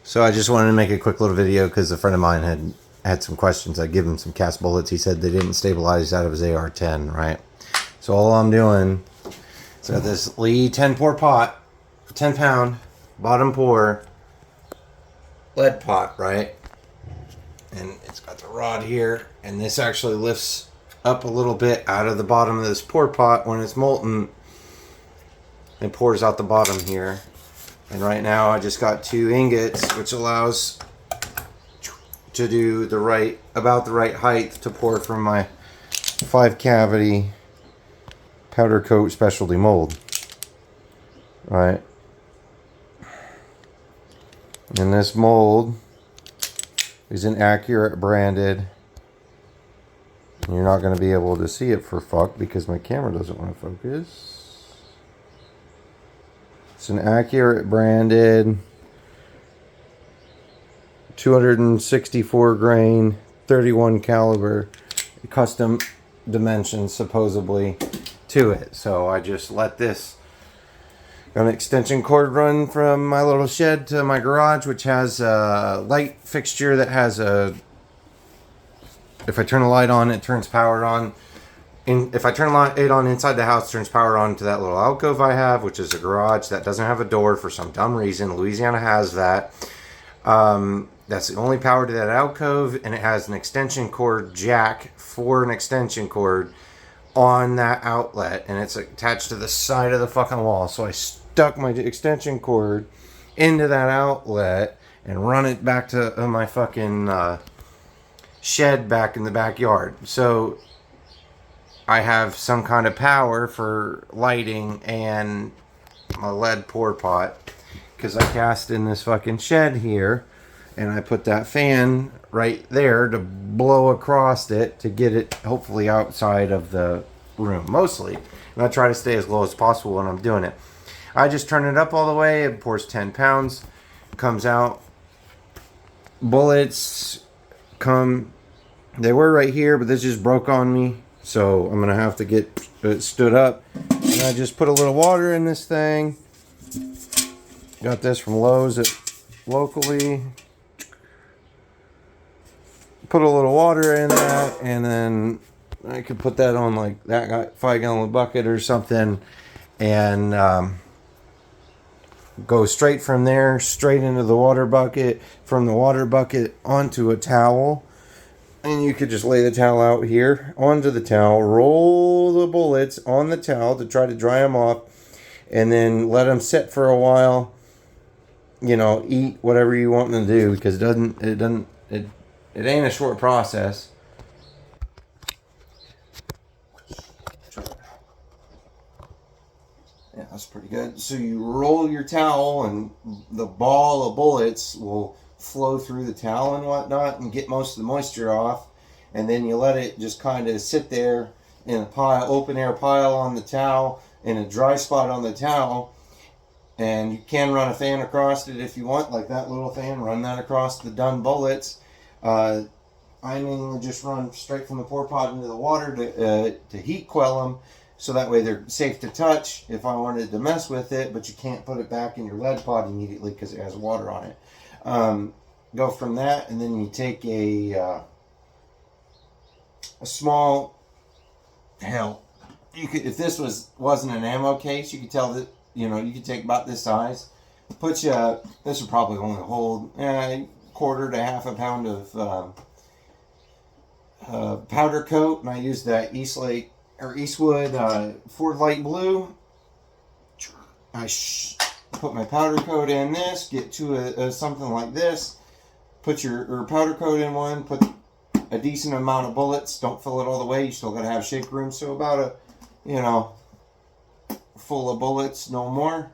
So I just wanted to make a quick little video because a friend of mine had some questions. I give him some cast bullets. He said they didn't stabilize out of his AR-10, right? So all I'm doing is I got this Lee 10 pour pot, 10 pound, bottom pour, lead pot, right? And it's got the rod here, and this actually lifts up a little bit out of the bottom of this pour pot when it's molten. It pours out the bottom here. And right now I just got 2 ingots, which allows to do about the right height to pour from my 5 cavity powder coat specialty mold. Right. And this mold is an accurate branded. You're not going to be able to see it for fuck because my camera doesn't want to focus. It's an accurate branded 264 grain 31 caliber custom dimensions supposedly to it. So I just let this, got an extension cord run from my little shed to my garage, which has a light fixture that has if I turn the light on, it turns power on. If I turn it on inside the house, it turns power on to that little alcove I have, which is a garage that doesn't have a door for some dumb reason. Louisiana has that. That's the only power to that alcove, and it has an extension cord jack for an extension cord on that outlet, and it's attached to the side of the fucking wall. So I stuck my extension cord into that outlet and run it back to my fucking shed back in the backyard. So I have some kind of power for lighting and my lead pour pot because I cast in this fucking shed here, and I put that fan right there to blow across it to get it hopefully outside of the room mostly. And I try to stay as low as possible when I'm doing it. I just turn it up all the way. It pours 10 pounds, comes out. Bullets come. They were right here, but this just broke on me. So I'm going to have to get it stood up. And I just put a little water in this thing. Got this from Lowe's locally. Put a little water in that, and then I could put that on like that 5-gallon bucket or something, and go straight from there, straight into the water bucket, from the water bucket onto a towel. And you could just lay the towel out here onto the towel, roll the bullets on the towel to try to dry them off, and then let them sit for a while. You know, eat whatever you want them to do, because it ain't a short process. Yeah, that's pretty good. So you roll your towel, and the ball of bullets will flow through the towel and whatnot and get most of the moisture off, and then you let it just kind of sit there in a pile, open air pile on the towel, in a dry spot on the towel. And you can run a fan across it if you want, like that little fan. Run that across the done bullets. I mainly just run straight from the pour pot into the water to heat quell them, so that way they're safe to touch if I wanted to mess with it, but you can't put it back in your lead pot immediately because it has water on it. Go from that, and then you take a small, hell, you could, if this wasn't an ammo case, you could tell that, you could take about this size. This would probably only hold quarter to half a pound of powder coat, and I used that Eastwood Ford Light Blue. I put my powder coat in this, get to something like this, put your powder coat in one, put a decent amount of bullets, don't fill it all the way, you still got to have shake room, so about full of bullets, no more,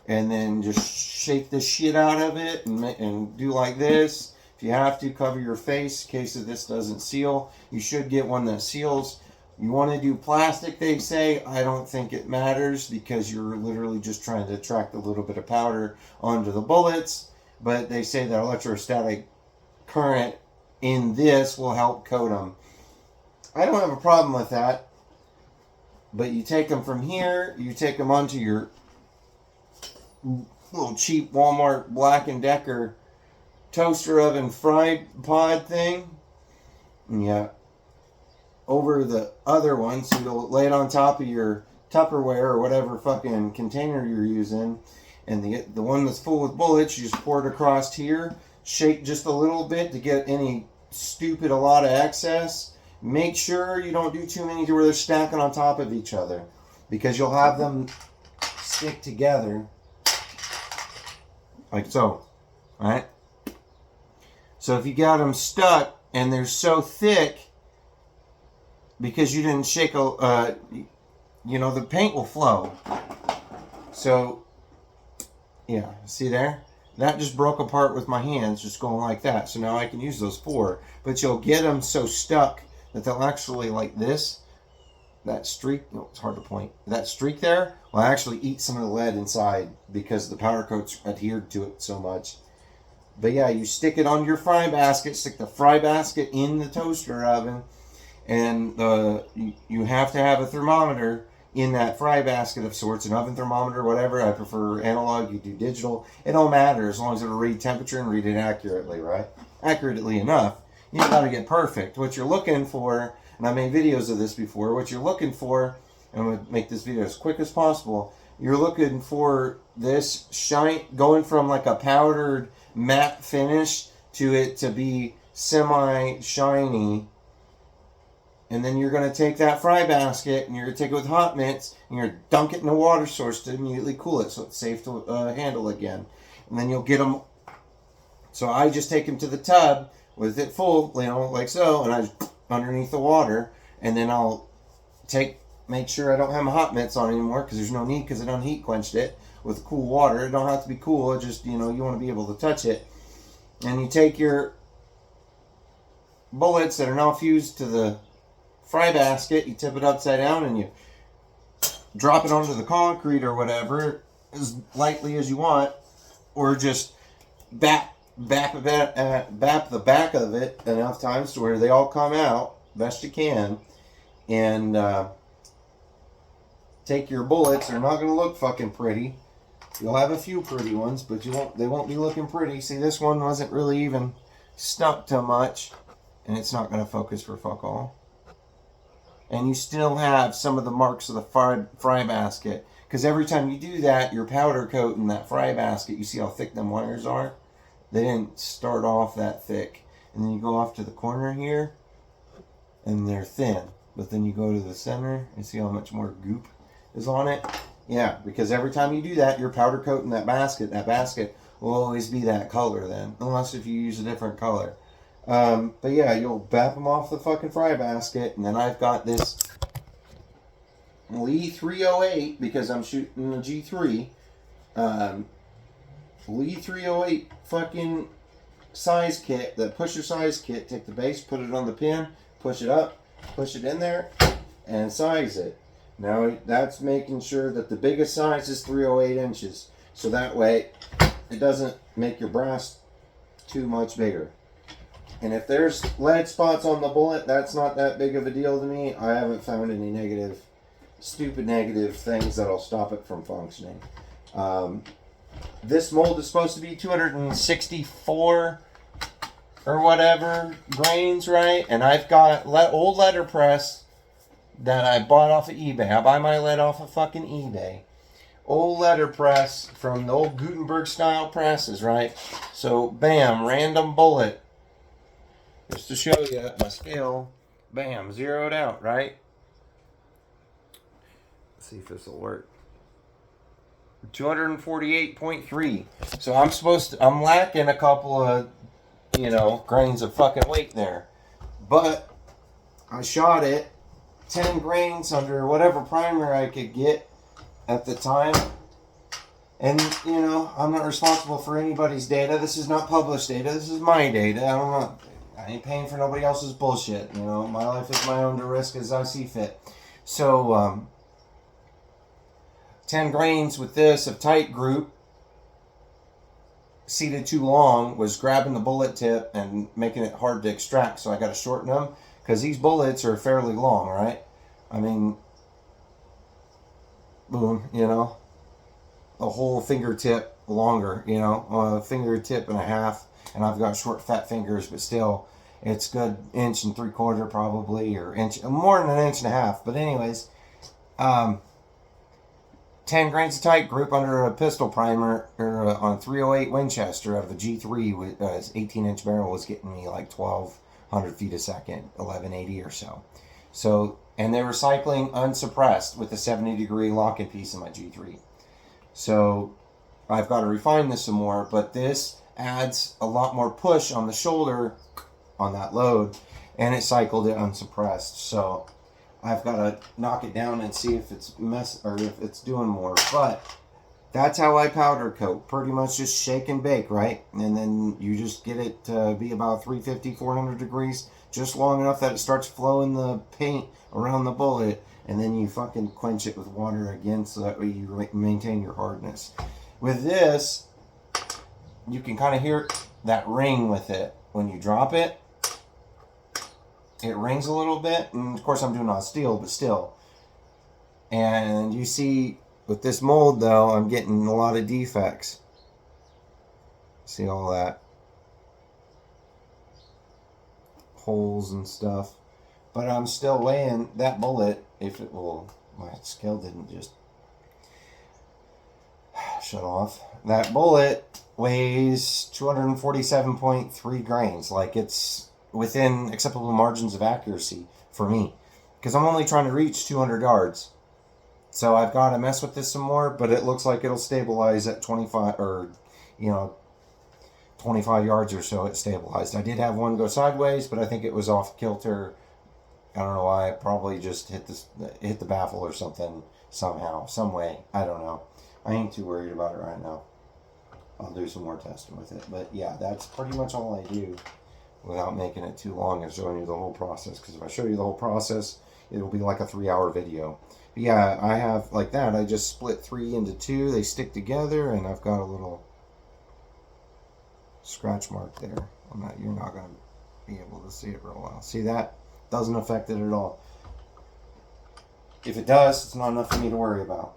and then just shake the shit out of it and do like this. If you have to, cover your face in case this doesn't seal. You should get one that seals. You want to do plastic, they say. I don't think it matters because you're literally just trying to attract a little bit of powder onto the bullets. But they say that electrostatic current in this will help coat them. I don't have a problem with that. But you take them from here, you take them onto your little cheap Walmart Black & Decker toaster oven fry pod thing. Yeah. Over the other one, so you'll lay it on top of your Tupperware or whatever fucking container you're using. And the one that's full with bullets, you just pour it across here. Shake just a little bit to get any stupid a lot of excess. Make sure you don't do too many to where they're stacking on top of each other, because you'll have them stick together like so. Alright? So if you got them stuck and they're so thick because you didn't shake the paint will flow. So yeah, see there? That just broke apart with my hands just going like that. So now I can use those 4. But you'll get them so stuck that they'll actually, like this, that streak, it's hard to point. That streak there will actually eat some of the lead inside because the powder coat's adhered to it so much. But yeah, you stick it on your fry basket, stick the fry basket in the toaster oven, and you have to have a thermometer in that fry basket of sorts, an oven thermometer, whatever. I prefer analog, you do digital. It don't matter as long as it'll read temperature and read it accurately, right? Accurately enough. You don't gotta get perfect. What you're looking for, and I made videos of this before, what you're looking for, and I'm gonna make this video as quick as possible, you're looking for this shine, going from like a powdered matte finish to it to be semi-shiny. And then you're going to take that fry basket and you're going to take it with hot mitts and you're going to dunk it in a water source to immediately cool it so it's safe to handle again. And then you'll get them. So I just take them to the tub with it full, like so, and I just underneath the water. And then I'll make sure I don't have my hot mitts on anymore, because there's no need, because I done heat quenched it with cool water. It don't have to be cool. It just, you want to be able to touch it. And you take your bullets that are now fused to the fry basket, you tip it upside down and you drop it onto the concrete or whatever as lightly as you want, or just bap the back of it enough times to where they all come out best you can. And take your bullets. They're not going to look fucking pretty. You'll have a few pretty ones, but they won't be looking pretty. See, this one wasn't really even stuck to much, and it's not going to focus for fuck all. And you still have some of the marks of the fry basket, because every time you do that, your powder coat in that fry basket, you see how thick them wires are? They didn't start off that thick. And then you go off to the corner here, and they're thin. But then you go to the center and see how much more goop is on it. Yeah, because every time you do that, your powder coat in that basket will always be that color then, unless if you use a different color. But yeah, you'll bap them off the fucking fry basket, and then I've got this Lee 308, because I'm shooting the G3. Lee 308 fucking size kit, the pusher size kit. Take the base, put it on the pin, push it up, push it in there, and size it. Now that's making sure that the biggest size is 308 inches, so that way it doesn't make your brass too much bigger. And if there's lead spots on the bullet, that's not that big of a deal to me. I haven't found any stupid negative things that'll stop it from functioning. This mold is supposed to be 264 or whatever grains, right? And I've got old letterpress that I bought off of eBay. I buy my lead off of fucking eBay. Old letterpress from the old Gutenberg style presses, right? So, bam, random bullet. Just to show you my scale, bam, zeroed out, right? Let's see if this will work. 248.3. So I'm lacking a couple of, grains of fucking weight there. But I shot it 10 grains under whatever primer I could get at the time. And, I'm not responsible for anybody's data. This is not published data. This is my data. I ain't paying for nobody else's bullshit. My life is my own to risk as I see fit. So, 10 grains with this of tight group, seated too long, was grabbing the bullet tip and making it hard to extract. So I got to shorten them, because these bullets are fairly long, right? I mean, boom, a whole fingertip longer, you know, a fingertip and a half, and I've got short, fat fingers, but still, it's good 1.75 inches probably, or inch, more than 1.5 inches. But anyways, 10 grains of tight group under a pistol primer or on a 308 Winchester out of a G3 with 18-inch barrel was getting me like 1,200 feet a second, 1180 or so. So, and they were cycling unsuppressed with a 70-degree locking piece in my G3. So I've got to refine this some more, but this adds a lot more push on the shoulder on that load, and it cycled it unsuppressed. So I've got to knock it down and see if it's if it's doing more. But that's how I powder coat. Pretty much just shake and bake, right? And then you just get it to be about 350, 400 degrees, just long enough that it starts flowing the paint around the bullet, and then you fucking quench it with water again so that way you maintain your hardness. With this, you can kind of hear that ring with it. When you drop it, it rings a little bit, and of course I'm doing it on steel, but still. And you see, with this mold though, I'm getting a lot of defects. See all that? Holes and stuff. But I'm still weighing that bullet, if it will, my scale didn't just shut off. That bullet weighs 247.3 grains. Like, it's within acceptable margins of accuracy for me, because I'm only trying to reach 200 yards. So I've got to mess with this some more, but it looks like it'll stabilize at 25 or 25 yards or so. It stabilized. I did have one go sideways, but I think it was off kilter. I don't know why. It probably just hit the baffle or something somehow, some way. I don't know. I ain't too worried about it right now. I'll do some more testing with it. But yeah, that's pretty much all I do without making it too long and showing you the whole process. Because if I show you the whole process, it'll be like a 3-hour video. But yeah, I have like that. I just split 3 into 2. They stick together, and I've got a little scratch mark there. You're not going to be able to see it real well. See that? Doesn't affect it at all. If it does, it's not enough for me to worry about.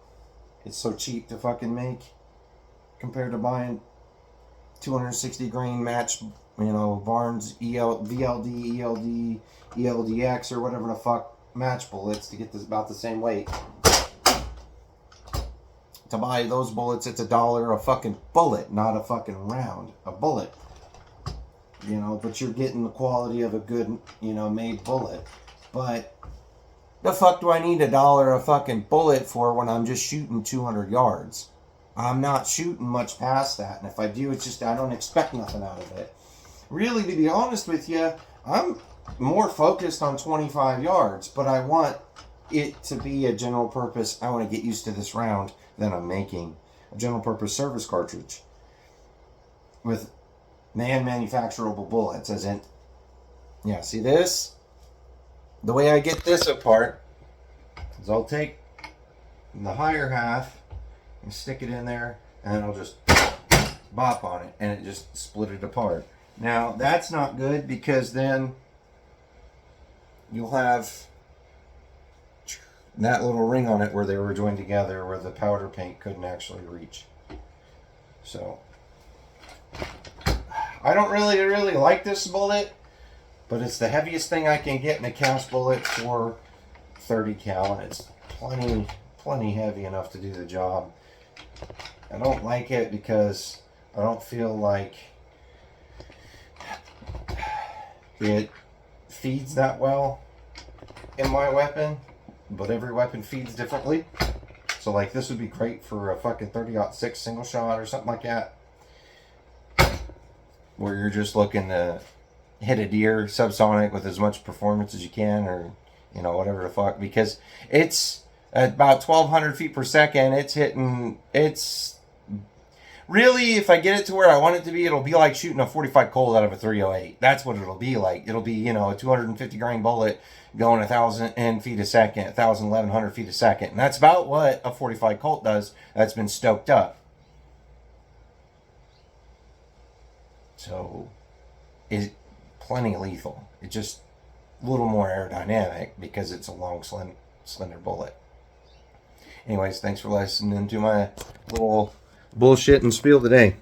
It's so cheap to fucking make compared to buying 260 grain match, Barnes VLD, ELD, ELDX, or whatever the fuck match bullets to get this about the same weight. To buy those bullets, it's $1 a fucking bullet, not a fucking round. A bullet. But you're getting the quality of a good, made bullet. But the fuck do I need $1 a fucking bullet for when I'm just shooting 200 yards? I'm not shooting much past that. And if I do, it's just I don't expect nothing out of it. Really, to be honest with you, I'm more focused on 25 yards. But I want it to be a general purpose. I want to get used to this round that I'm making. A general purpose service cartridge. With manufacturable bullets, as in, yeah, see this? The way I get this apart is I'll take the higher half and stick it in there, and then I'll just bop on it, and it just split it apart. Now, that's not good, because then you'll have that little ring on it where they were joined together, where the powder paint couldn't actually reach. So I don't really like this bullet, but it's the heaviest thing I can get in a cast bullet for 30 cal, and it's plenty heavy enough to do the job. I don't like it because I don't feel like it feeds that well in my weapon, but every weapon feeds differently. So like this would be great for a fucking 30-06 single shot or something like that, where you're just looking to hit a deer subsonic with as much performance as you can, or whatever the fuck, because it's at about 1,200 feet per second. It's really, if I get it to where I want it to be, it'll be like shooting a 45 Colt out of a 308. That's what it'll be like. It'll be, a 250 grain bullet going 1,000 feet a second, 1,100 feet a second. And that's about what a 45 Colt does that's been stoked up. So, it's plenty lethal. It's just a little more aerodynamic because it's a long, slender bullet. Anyways, thanks for listening to my little bullshit and spiel today.